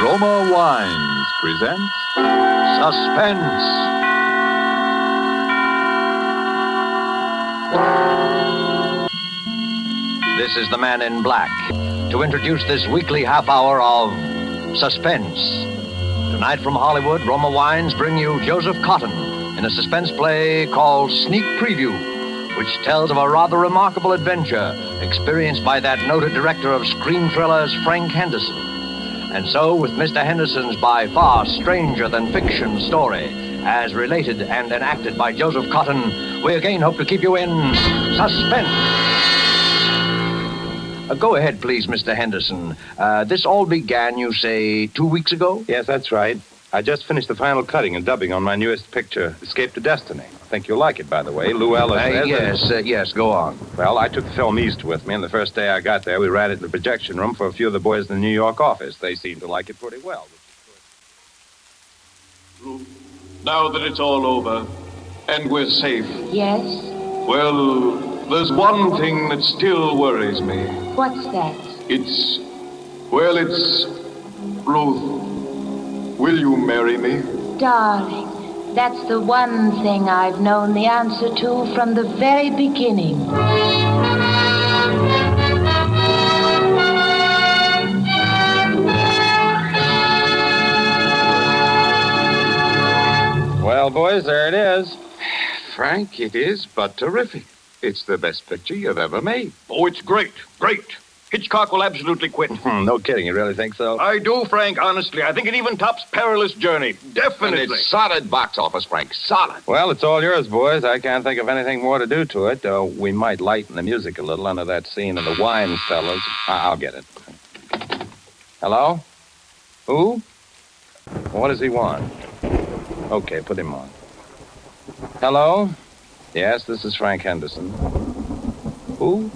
Roma Wines presents Suspense. This is the Man in Black to introduce this weekly half hour of Suspense. Tonight from Hollywood, Roma Wines bring you Joseph Cotten in a suspense play called Sneak Preview, which tells of a rather remarkable adventure experienced by that noted director of screen thrillers, Frank Henderson. And so, with Mr. Henderson's by far stranger-than-fiction story, as related and enacted by Joseph Cotten, we again hope to keep you in suspense. Go ahead, please, Mr. Henderson. This all began, you say, 2 weeks ago? Yes, that's right. I just finished the final cutting and dubbing on my newest picture, Escape to Destiny. I think you'll like it, by the way. Lou Ellis says... Yes, go on. Well, I took the film east with me, and the first day I got there, we ran it in the projection room for a few of the boys in the New York office. They seemed to like it pretty well. Ruth, now that it's all over, and we're safe... Yes? Well, there's one thing that still worries me. What's that? It's... Ruth, will you marry me? Darling, that's the one thing I've known the answer to from the very beginning. Well, boys, there it is. Frank, it is but terrific. It's the best picture you've ever made. Oh, it's great. Hitchcock will absolutely quit. No kidding, you really think so? I do, Frank, honestly. I think it even tops Perilous Journey. Definitely. And it's solid box office, Frank. Solid. Well, it's all yours, boys. I can't think of anything more to do to it. We might lighten the music a little under that scene of the wine fellas. I'll get it. Hello? Who? What does he want? Okay, put him on. Hello? Yes, this is Frank Henderson. Who?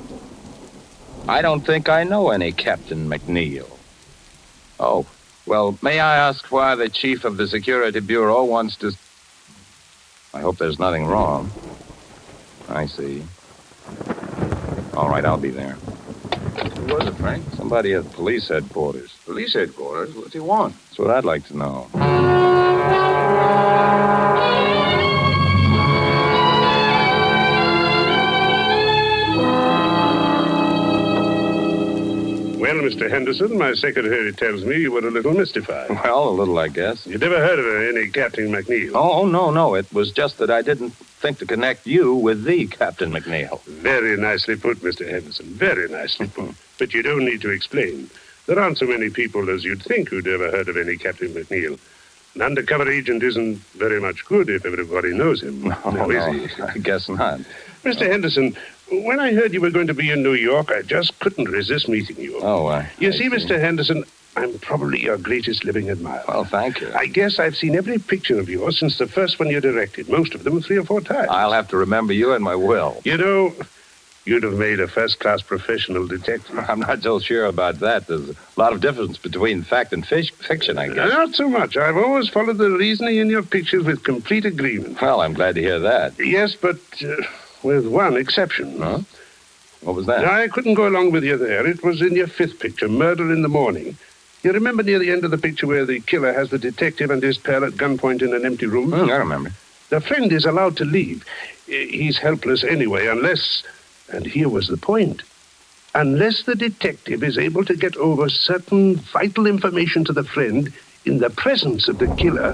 I don't think I know any Captain McNeel. Oh, well, may I ask why the chief of the Security Bureau wants to... I hope there's nothing wrong. I see. All right, I'll be there. Who was it, Frank? Somebody at police headquarters. Police headquarters? What's he want? That's what I'd like to know. Well, Mr. Henderson, my secretary tells me you were a little mystified. Well, a little, I guess. You never heard of any Captain McNeel? Oh, no. It was just that I didn't think to connect you with the Captain McNeel. Very nicely put, Mr. Henderson. Very nicely put. But you don't need to explain. There aren't so many people as you'd think who'd ever heard of any Captain McNeel. An undercover agent isn't very much good if everybody knows him. No, is he? I guess not. Mr. Henderson, when I heard you were going to be in New York, I just couldn't resist meeting you. You see, Mr. Henderson, I'm probably your greatest living admirer. Well, thank you. I guess I've seen every picture of yours since the first one you directed, most of them 3 or 4 times. I'll have to remember you in my will. You know, you'd have made a first-class professional detective. I'm not so sure about that. There's a lot of difference between fact and fiction, I guess. Not so much. I've always followed the reasoning in your pictures with complete agreement. Well, I'm glad to hear that. Yes, but with one exception. Huh? What was that? I couldn't go along with you there. It was in your 5th picture, Murder in the Morning. You remember near the end of the picture where the killer has the detective and his pal at gunpoint in an empty room? I remember. The friend is allowed to leave. He's helpless anyway, unless... And here was the point. Unless the detective is able to get over certain vital information to the friend in the presence of the killer,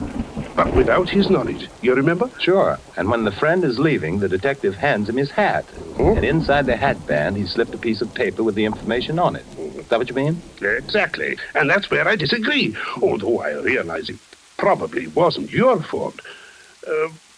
but without his knowledge. You remember? Sure. And when the friend is leaving, the detective hands him his hat. And inside the hat band, he slipped a piece of paper with the information on it. Is that what you mean? Exactly. And that's where I disagree. Although I realize it probably wasn't your fault.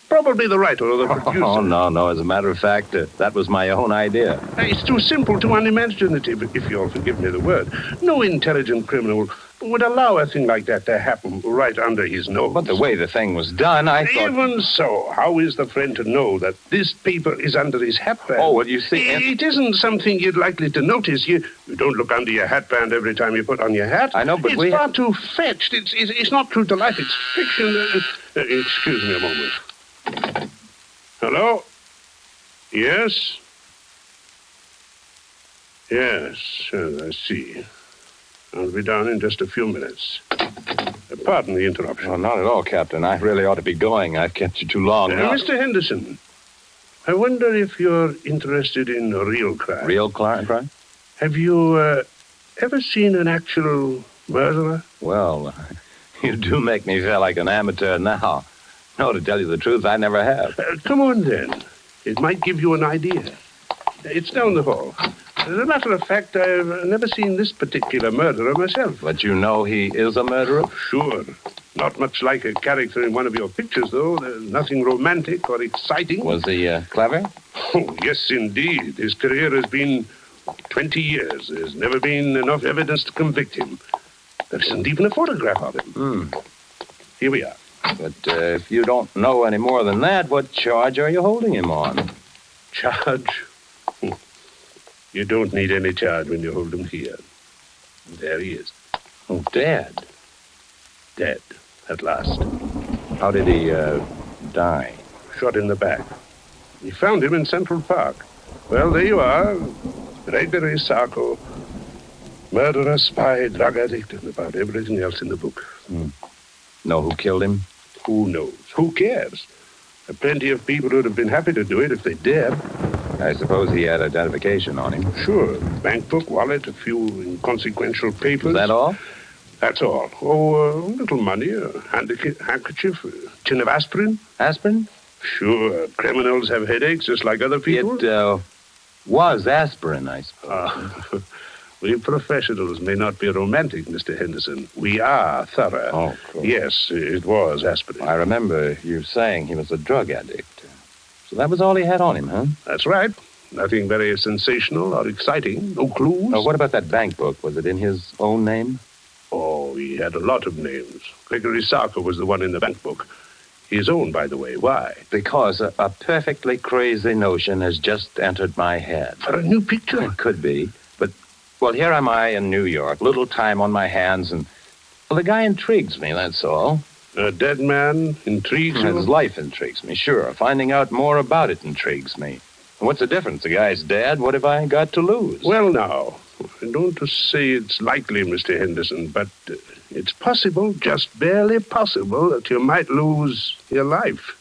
Probably the writer or the producer. Oh, no. As a matter of fact, that was my own idea. It's too simple, too unimaginative, if you'll forgive me the word. No intelligent criminal would allow a thing like that to happen right under his nose. But the way the thing was done, I thought... Even so, how is the friend to know that this paper is under his hatband? Oh, well, you see... It isn't something you're likely to notice. You don't look under your hatband every time you put on your hat. I know, but it's far too fetched. It's not true to life. It's fiction. Excuse me a moment. Hello? Yes? Yes, I see. I'll be down in just a few minutes. Pardon the interruption. Oh, not at all, Captain. I really ought to be going. I've kept you too long now. Mr. Henderson, I wonder if you're interested in real crime. Real crime? Have you ever seen an actual murderer? Well, you do make me feel like an amateur now. No, to tell you the truth, I never have. Come on, then. It might give you an idea. It's down the hall. As a matter of fact, I've never seen this particular murderer myself. But you know he is a murderer? Sure. Not much like a character in one of your pictures, though. There's nothing romantic or exciting. Was he clever? Oh, yes, indeed. His career has been 20 years. There's never been enough evidence to convict him. There isn't even a photograph of him. Here we are. But if you don't know any more than that, what charge are you holding him on? Charge? You don't need any charge when you hold him here. There he is. Oh, dead. Dead, at last. How did he die? Shot in the back. We found him in Central Park. Well, there you are. Gregory Sarko. Murderer, spy, drug addict, and about everything else in the book. Know who killed him? Who knows? Who cares? There are plenty of people who'd have been happy to do it if they dared. I suppose he had identification on him. Sure. Bank book, wallet, a few inconsequential papers. Is that all? That's all. Oh, a little money, a handkerchief, a tin of aspirin. Aspirin? Sure. Criminals have headaches just like other people. It was aspirin, I suppose. We professionals may not be romantic, Mr. Henderson. We are thorough. Oh, cool. Yes, it was aspirin. I remember you saying he was a drug addict. So that was all he had on him, huh? That's right. Nothing very sensational or exciting. No clues. Oh, what about that bank book? Was it in his own name? Oh, he had a lot of names. Gregory Sarko was the one in the bank book. His own, by the way. Why? Because a perfectly crazy notion has just entered my head. For a new picture? It could be. But, well, here am I in New York. Little time on my hands, and, well, the guy intrigues me, that's all. A dead man intrigues you? His life intrigues me, sure. Finding out more about it intrigues me. And what's the difference? The guy's dead. What have I got to lose? Well, now, I don't want to say it's likely, Mr. Henderson, but it's possible, just barely possible, that you might lose your life.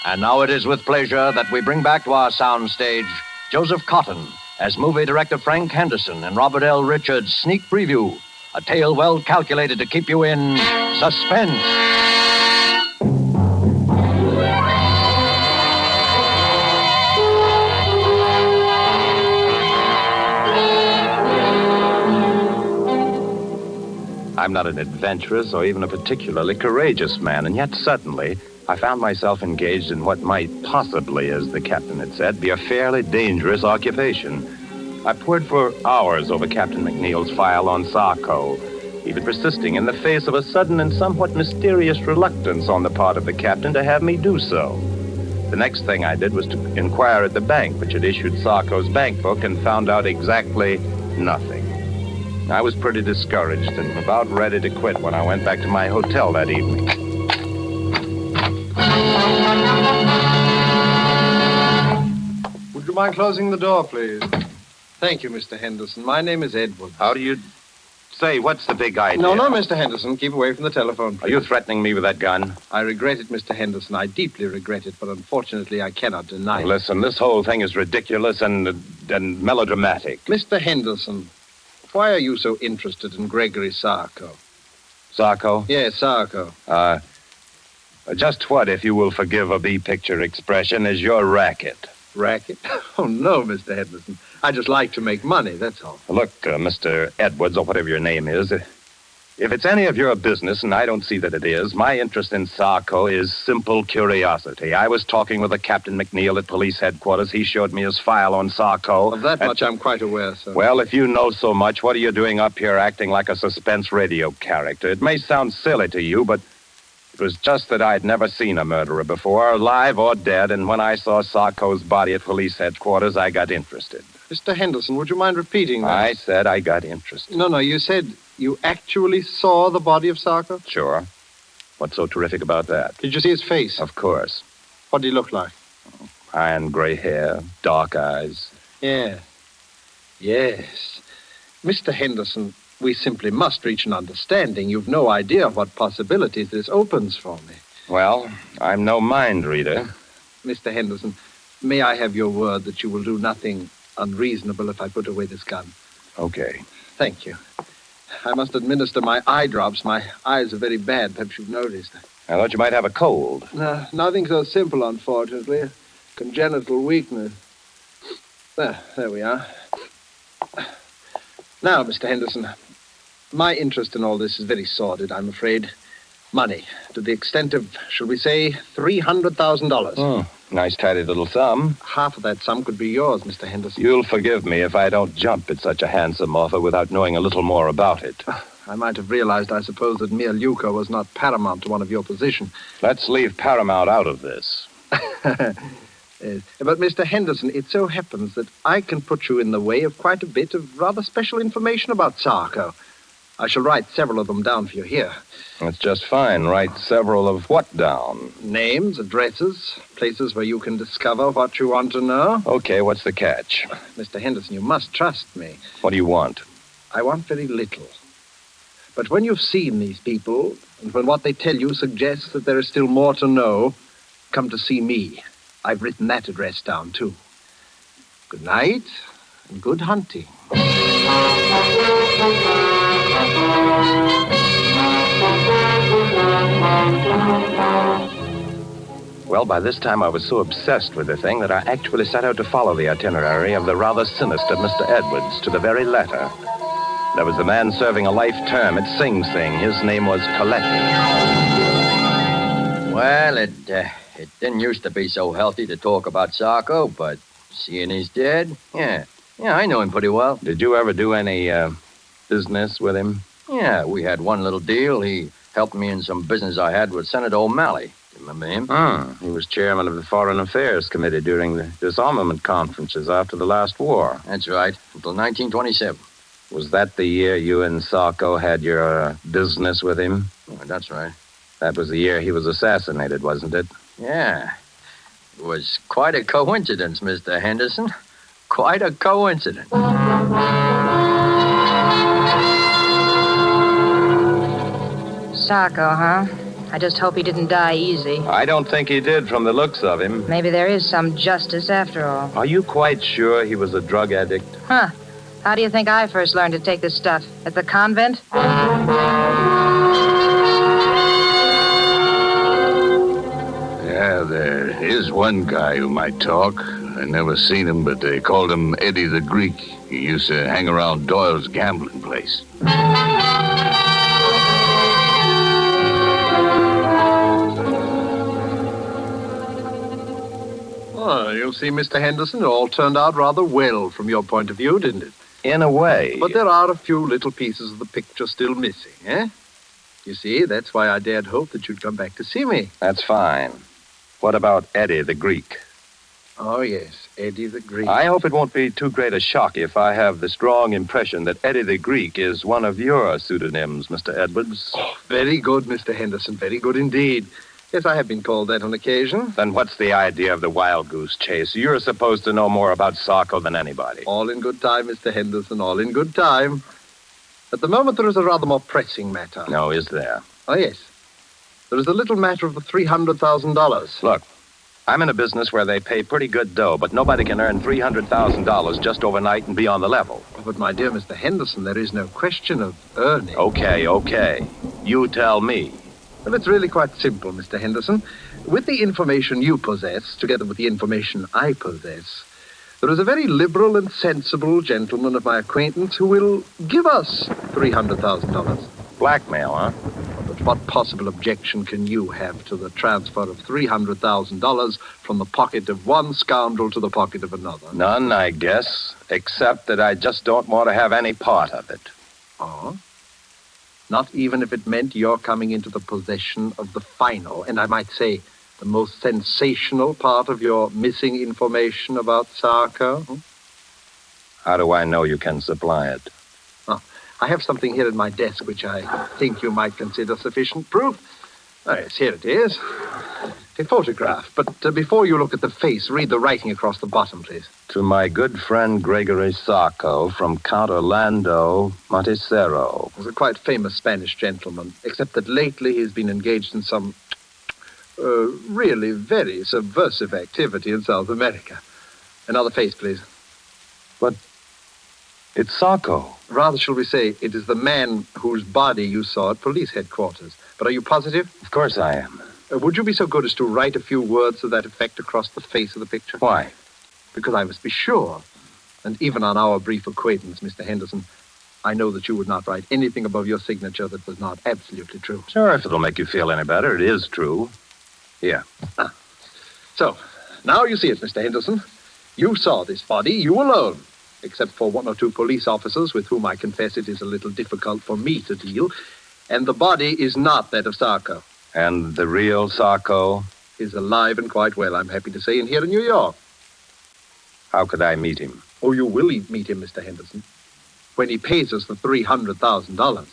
And now it is with pleasure that we bring back to our soundstage Joseph Cotten as movie director Frank Henderson and Robert L. Richards' sneak preview, a tale well calculated to keep you in suspense. I'm not an adventurous or even a particularly courageous man, and yet suddenly I found myself engaged in what might possibly, as the captain had said, be a fairly dangerous occupation. I pored for hours over Captain McNeill's file on Sarko, even persisting in the face of a sudden and somewhat mysterious reluctance on the part of the captain to have me do so. The next thing I did was to inquire at the bank, which had issued Sarko's bank book, and found out exactly nothing. I was pretty discouraged and about ready to quit when I went back to my hotel that evening. Would you mind closing the door, please? Thank you, Mr. Henderson. My name is Edwards. How do you say? What's the big idea? No, Mr. Henderson. Keep away from the telephone, please. Are you threatening me with that gun? I regret it, Mr. Henderson. I deeply regret it, but unfortunately I cannot deny it. Listen, this whole thing is ridiculous and melodramatic. Mr. Henderson, why are you so interested in Gregory Sarko? Sarko? Yes, Sarko. Just what, if you will forgive a B-picture expression, is your racket? Racket? Oh, no, Mr. Henderson. I just like to make money, that's all. Look, Mr. Edwards, or whatever your name is, if it's any of your business, and I don't see that it is, my interest in Sarko is simple curiosity. I was talking with a Captain McNeill at police headquarters. He showed me his file on Sarko. Of that much I'm quite aware, sir. Well, if you know so much, what are you doing up here acting like a suspense radio character? It may sound silly to you, but it was just that I'd never seen a murderer before, alive or dead, and when I saw Sarko's body at police headquarters, I got interested. Mr. Henderson, would you mind repeating that? I said I got interested. No, you said you actually saw the body of Sarko? Sure. What's so terrific about that? Did you see his face? Of course. What do you look like? Iron gray hair, dark eyes. Yeah. Yes. Mr. Henderson, we simply must reach an understanding. You've no idea what possibilities this opens for me. Well, I'm no mind reader. Mr. Henderson, may I have your word that you will do nothing unreasonable if I put away this gun? Okay. Thank you. I must administer my eye drops. My eyes are very bad. Perhaps you've noticed. I thought you might have a cold. No, nothing so simple, unfortunately. Congenital weakness. There we are. Now, Mr. Henderson, my interest in all this is very sordid, I'm afraid. Money, to the extent of, shall we say, $300,000. Oh, nice tidy little sum. Half of that sum could be yours, Mr. Henderson. You'll forgive me if I don't jump at such a handsome offer without knowing a little more about it. I might have realized, I suppose, that mere lucre was not paramount to one of your position. Let's leave Paramount out of this. Yes. But, Mr. Henderson, it so happens that I can put you in the way of quite a bit of rather special information about Sarko. I shall write several of them down for you here. That's just fine. Write several of what down? Names, addresses, places where you can discover what you want to know. Okay, what's the catch? Mr. Henderson, you must trust me. What do you want? I want very little. But when you've seen these people, and when what they tell you suggests that there is still more to know, come to see me. I've written that address down, too. Good night, and good hunting. Well, by this time I was so obsessed with the thing that I actually set out to follow the itinerary of the rather sinister Mr. Edwards to the very letter. There was the man serving a life term at Sing Sing. His name was Callett. Well, it didn't used to be so healthy to talk about Sarko, but seeing he's dead, yeah, I know him pretty well. Did you ever do any business with him? Yeah, we had one little deal. He helped me in some business I had with Senator O'Malley. You remember him? He was chairman of the Foreign Affairs Committee during the disarmament conferences after the last war. That's right, until 1927. Was that the year you and Sarko had your business with him? Oh, that's right. That was the year he was assassinated, wasn't it? Yeah. It was quite a coincidence, Mr. Henderson. Quite a coincidence. Sarko, huh? I just hope he didn't die easy. I don't think he did from the looks of him. Maybe there is some justice after all. Are you quite sure he was a drug addict? Huh. How do you think I first learned to take this stuff? At the convent? Yeah, there is one guy who might talk. I never seen him, but they called him Eddie the Greek. He used to hang around Doyle's gambling place. Oh, you see, Mr. Henderson, it all turned out rather well from your point of view, didn't it? In a way. But there are a few little pieces of the picture still missing, eh? You see, that's why I dared hope that you'd come back to see me. That's fine. What about Eddie the Greek? Oh, yes, Eddie the Greek. I hope it won't be too great a shock if I have the strong impression that Eddie the Greek is one of your pseudonyms, Mr. Edwards. Oh, very good, Mr. Henderson, very good indeed. Yes, I have been called that on occasion. Then what's the idea of the wild goose chase? You're supposed to know more about Sarko than anybody. All in good time, Mr. Henderson, all in good time. At the moment, there is a rather more pressing matter. No, is there? Oh, yes. There is the little matter of the $300,000. Look, I'm in a business where they pay pretty good dough, but nobody can earn $300,000 just overnight and be on the level. But, my dear Mr. Henderson, there is no question of earning. Okay. You tell me. Well, it's really quite simple, Mr. Henderson. With the information you possess, together with the information I possess, there is a very liberal and sensible gentleman of my acquaintance who will give us $300,000. Blackmail, huh? But what possible objection can you have to the transfer of $300,000 from the pocket of one scoundrel to the pocket of another? None, I guess, except that I just don't want to have any part of it. Oh? Not even if it meant your coming into the possession of the final, and I might say, the most sensational part of your missing information about Sarko? How do I know you can supply it? Oh, I have something here at my desk which I think you might consider sufficient proof. Oh, yes, here it is. A photograph, but before you look at the face, read the writing across the bottom, please. To my good friend Gregory Sarko from Count Orlando Montecero. He's a quite famous Spanish gentleman, except that lately he's been engaged in some really very subversive activity in South America. Another face, please. But it's Sarko. Rather, shall we say, it is the man whose body you saw at police headquarters. But are you positive? Of course I am. Would you be so good as to write a few words to that effect across the face of the picture? Why? Because I must be sure. And even on our brief acquaintance, Mr. Henderson, I know that you would not write anything above your signature that was not absolutely true. Sure, if it'll make you feel any better, it is true. Here. So, now you see it, Mr. Henderson. You saw this body, you alone, except for one or two police officers with whom I confess it is a little difficult for me to deal. And the body is not that of Sarko. And the real Sarko? Is alive and quite well, I'm happy to say, and here in New York. How could I meet him? Oh, you will meet him, Mr. Henderson, when he pays us the $300,000.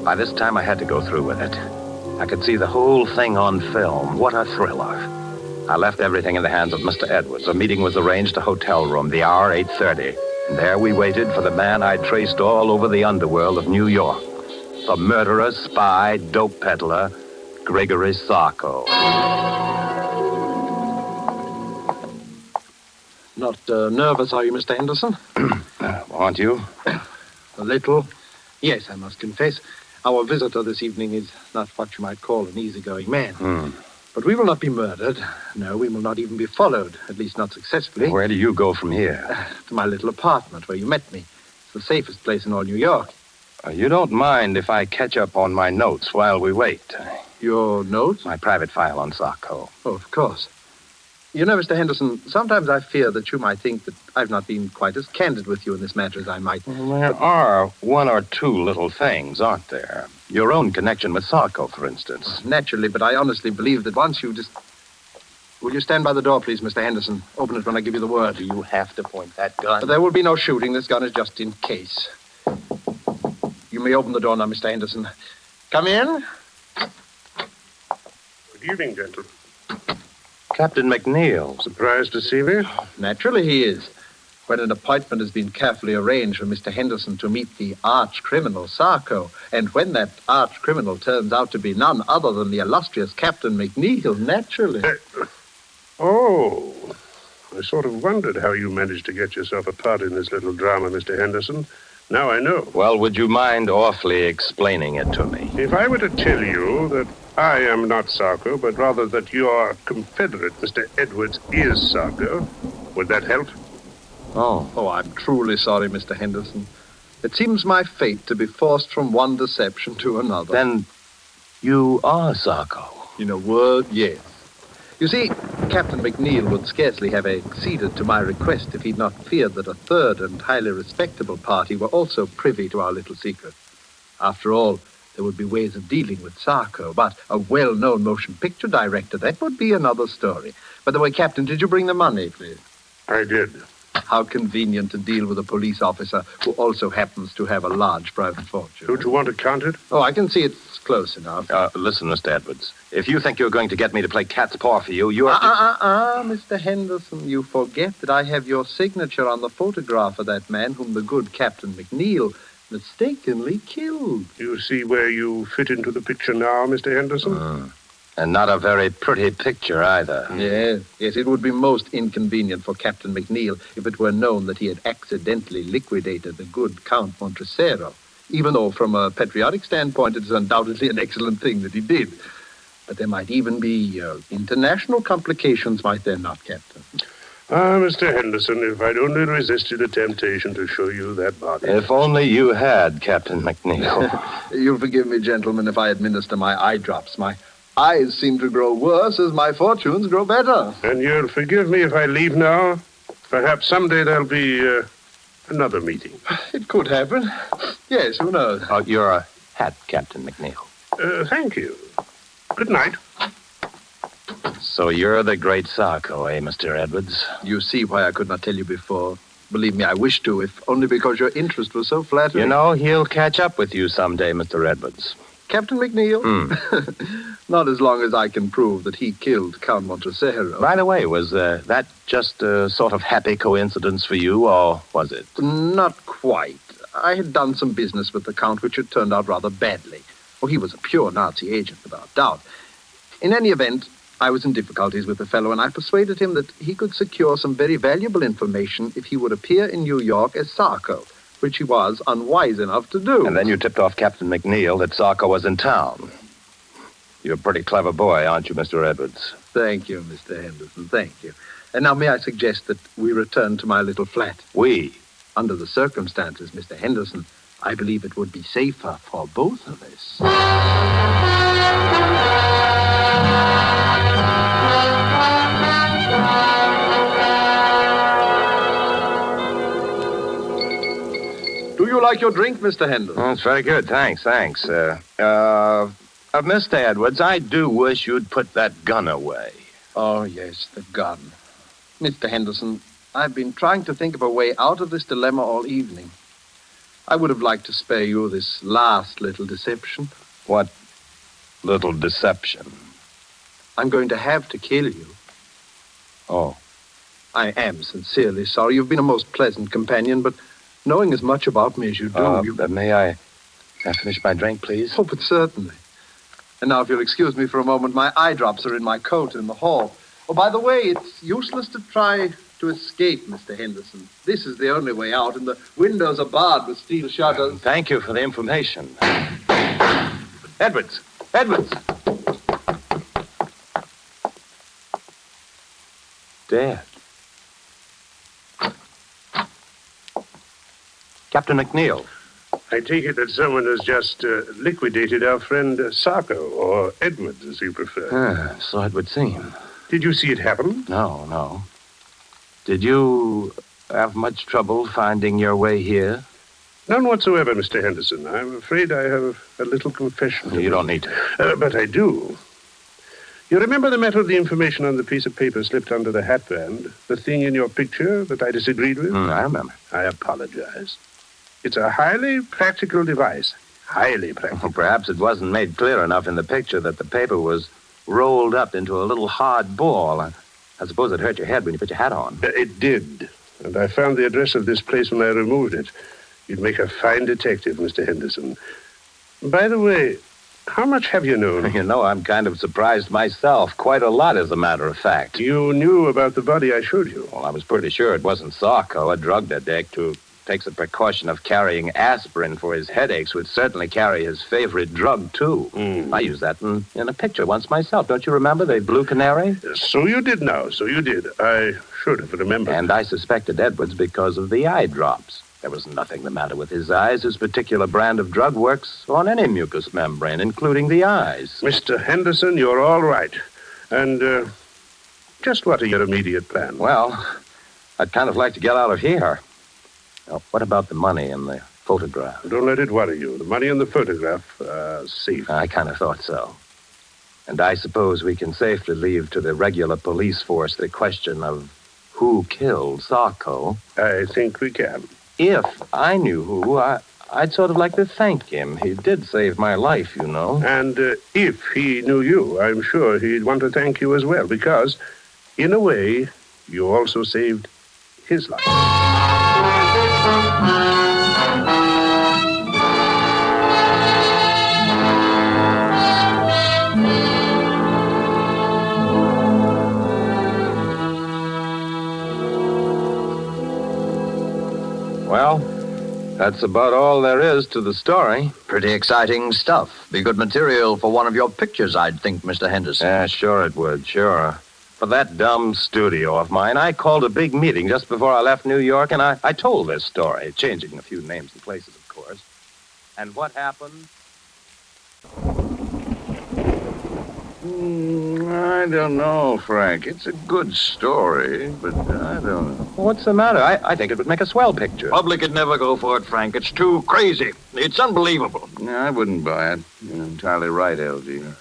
By this time, I had to go through with it. I could see the whole thing on film. What a thriller. I left everything in the hands of Mr. Edwards. A meeting was arranged, a hotel room, the hour 8:30. And there we waited for the man I'd traced all over the underworld of New York. The murderer, spy, dope peddler, Gregory Sarko. Not nervous, are you, Mr. Henderson? Aren't you? A little. Yes, I must confess. Our visitor this evening is not what you might call an easygoing man. But we will not be murdered. No, we will not even be followed, at least not successfully. Where do you go from here? To my little apartment where you met me. It's the safest place in all New York. You don't mind if I catch up on my notes while we wait? Your notes? My private file on Sarko. Oh, of course. You know, Mr. Henderson, sometimes I fear that you might think that I've not been quite as candid with you in this matter as I might. Well, there are one or two little things, aren't there? Your own connection with Sarko, for instance. Naturally, but I honestly believe that once you just... Will you stand by the door, please, Mr. Henderson? Open it when I give you the word. Do you have to point that gun? But there will be no shooting. This gun is just in case. You may open the door now, Mr. Henderson. Come in. Good evening, gentlemen. Captain McNeill. Surprised to see me? Naturally he is. When an appointment has been carefully arranged for Mr. Henderson to meet the arch-criminal Sarko, and when that arch-criminal turns out to be none other than the illustrious Captain McNeill, naturally. Oh, I sort of wondered how you managed to get yourself a part in this little drama, Mr. Henderson. Now I know. Well, would you mind awfully explaining it to me? If I were to tell you that I am not Sarko, but rather that your confederate, Mr. Edwards, is Sarko, would that help? Oh, I'm truly sorry, Mr. Henderson. It seems my fate to be forced from one deception to another. Then you are Sarko? In a word, yes. You see, Captain McNeill would scarcely have acceded to my request if he'd not feared that a third and highly respectable party were also privy to our little secret. After all, there would be ways of dealing with Sarko, but a well-known motion picture director, that would be another story. By the way, Captain, did you bring the money, please? I did. How convenient to deal with a police officer who also happens to have a large private fortune. Don't you want to count it? Oh, I can see it's close enough. Listen, Mr. Edwards. If you think you're going to get me to play cat's paw for you, you are... Mr. Henderson, you forget that I have your signature on the photograph of that man whom the good Captain McNeill mistakenly killed. You see where you fit into the picture now, Mr. Henderson? And not a very pretty picture either. Yes, it would be most inconvenient for Captain McNeill if it were known that he had accidentally liquidated the good Count Montecero, even though from a patriotic standpoint it is undoubtedly an excellent thing that he did. But there might even be international complications, might there not, Captain? Mr. Henderson, if I'd only resisted the temptation to show you that body. If only you had, Captain McNeill. You'll forgive me, gentlemen, if I administer my eye drops. My eyes seem to grow worse as my fortunes grow better. And you'll forgive me if I leave now? Perhaps someday there'll be another meeting. It could happen. Yes, who knows? Your hat, Captain McNeill. Thank you. Good night. So you're the great Sarko, eh, Mr. Edwards? You see why I could not tell you before. Believe me, I wish to, if only because your interest was so flattering. You know, he'll catch up with you someday, Mr. Edwards. Captain McNeill? Not as long as I can prove that he killed Count Montresero. By the way, was that just a sort of happy coincidence for you, or was it? Not quite. I had done some business with the Count which had turned out rather badly. Oh, he was a pure Nazi agent, without doubt. In any event, I was in difficulties with the fellow, and I persuaded him that he could secure some very valuable information if he would appear in New York as Sarko, which he was unwise enough to do. And then you tipped off Captain McNeill that Sarko was in town. You're a pretty clever boy, aren't you, Mr. Edwards? Thank you, Mr. Henderson, thank you. And now may I suggest that we return to my little flat? We? Under the circumstances, Mr. Henderson, I believe it would be safer for both of us. Do you like your drink, Mr. Henderson? Oh, it's very good, thanks. Mr. Edwards, I do wish you'd put that gun away. Oh, yes, the gun. Mr. Henderson, I've been trying to think of a way out of this dilemma all evening. I would have liked to spare you this last little deception. What little deception? I'm going to have to kill you. Oh. I am sincerely sorry. You've been a most pleasant companion, but knowing as much about me as you do, May I finish my drink, please? Oh, but certainly. And now, if you'll excuse me for a moment, my eye drops are in my coat in the hall. Oh, by the way, it's useless to try to escape, Mr. Henderson. This is the only way out, and the windows are barred with steel shutters. Thank you for the information. Edwards! Dead. Captain McNeill. I take it that someone has just liquidated our friend Sarko, or Edwards, as you prefer. So it would seem. Did you see it happen? No. Did you have much trouble finding your way here? None whatsoever, Mr. Henderson. I'm afraid I have a little confession to You make. don't need to. But I do. You remember the matter of the information on the piece of paper slipped under the hatband? The thing in your picture that I disagreed with? I remember. I apologize. It's a highly practical device. Highly practical. Well, perhaps it wasn't made clear enough in the picture that the paper was rolled up into a little hard ball. I suppose it hurt your head when you put your hat on. It did. And I found the address of this place when I removed it. You'd make a fine detective, Mr. Henderson. By the way, how much have you known? You know, I'm kind of surprised myself. Quite a lot, as a matter of fact. You knew about the body I showed you? Well, I was pretty sure it wasn't Sarko, a drug addict who takes the precaution of carrying aspirin for his headaches, would certainly carry his favorite drug, too. I used that in a picture once myself. Don't you remember the Blue Canary? So you did now. So you did. I should have remembered. And I suspected Edwards because of the eye drops. There was nothing the matter with his eyes. His particular brand of drug works on any mucous membrane, including the eyes. Mr. Henderson, you're all right. And just what are your immediate plans? Well, I'd kind of like to get out of here. Now, what about the money and the photograph? Don't let it worry you. The money and the photograph are safe. I kind of thought so. And I suppose we can safely leave to the regular police force the question of who killed Sarko. I think we can. If I knew who, I'd sort of like to thank him. He did save my life, you know. And if he knew you, I'm sure he'd want to thank you as well, because, in a way, you also saved his life. Well, that's about all there is to the story. Pretty exciting stuff. Be good material for one of your pictures, I'd think, Mr. Henderson. Yeah, sure it would, sure. For that dumb studio of mine, I called a big meeting just before I left New York, and I told this story, changing a few names and places, of course. And what happened? I don't know, Frank. It's a good story, but I don't know. What's the matter? I think it would make a swell picture. Public would never go for it, Frank. It's too crazy. It's unbelievable. No, I wouldn't buy it. You're entirely right, LG.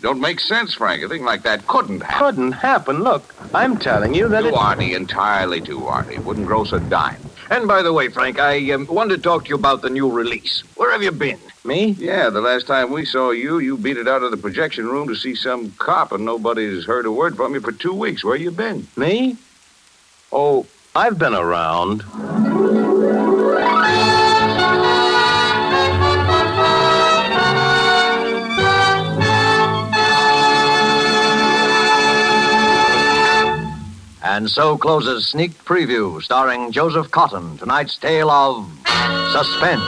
Don't make sense, Frank. A thing like that couldn't happen. Couldn't happen. Look, I'm telling you that Too arty, entirely too arty. Wouldn't gross a dime. And by the way, Frank, I wanted to talk to you about the new release. Where have you been? Me? Yeah, the last time we saw you, you beat it out of the projection room to see some cop, and nobody's heard a word from you for 2 weeks. Where you been? Me? Oh, I've been around. And so closes Sneak Preview, starring Joseph Cotten, tonight's tale of Suspense.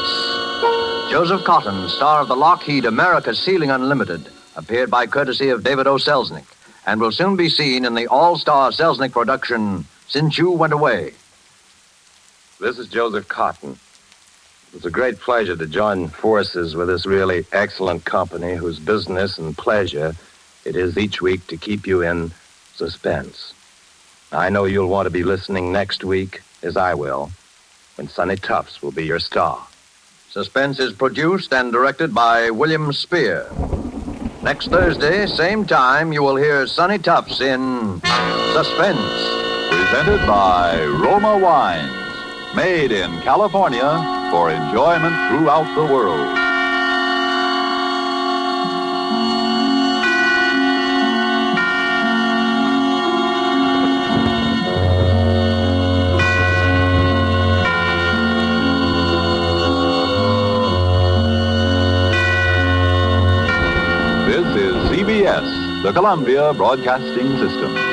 Joseph Cotten, star of the Lockheed America Ceiling Unlimited, appeared by courtesy of David O. Selznick, and will soon be seen in the all-star Selznick production, Since You Went Away. This is Joseph Cotten. It's a great pleasure to join forces with this really excellent company whose business and pleasure it is each week to keep you in suspense. I know you'll want to be listening next week, as I will, when Sonny Tufts will be your star. Suspense is produced and directed by William Spear. Next Thursday, same time, you will hear Sonny Tufts in Suspense. Presented by Roma Wines. Made in California for enjoyment throughout the world. This is CBS, the Columbia Broadcasting System.